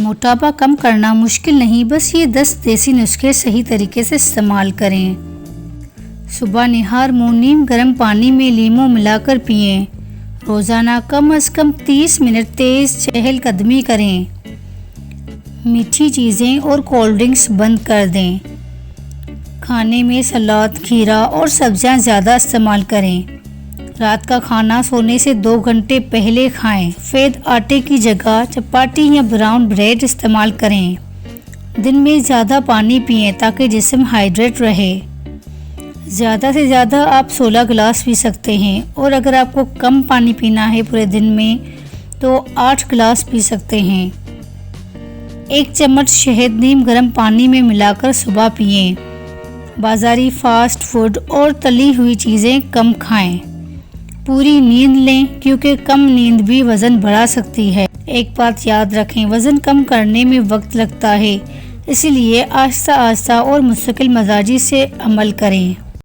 मोटापा कम करना मुश्किल नहीं, बस ये 10 देसी नुस्खे सही तरीके से इस्तेमाल करें। सुबह निहार मुंह नीम गर्म पानी में लीमू मिलाकर पिएं। रोज़ाना कम से कम 30 मिनट तेज़ चहलकदमी करें। मीठी चीज़ें और कोल्ड ड्रिंक्स बंद कर दें। खाने में सलाद, खीरा और सब्जियां ज़्यादा इस्तेमाल करें। रात का खाना सोने से 2 घंटे पहले खाएं। सफ़ेद आटे की जगह चपाती या ब्राउन ब्रेड इस्तेमाल करें। दिन में ज़्यादा पानी पिएं ताकि जिस्म हाइड्रेट रहे। ज़्यादा से ज़्यादा आप 16 गिलास पी सकते हैं और अगर आपको कम पानी पीना है पूरे दिन में तो 8 गिलास पी सकते हैं। 1 चम्मच शहद नीम गर्म पानी में मिलाकर सुबह पिएं। बाज़ारी फास्ट फूड और तली हुई चीज़ें कम खाएं। पूरी नींद लें क्योंकि कम नींद भी वज़न बढ़ा सकती है। एक बात याद रखें, वज़न कम करने में वक्त लगता है, इसीलिए आहिस्ता आहिस्ता और मुस्तकिल मिजाजी से अमल करें।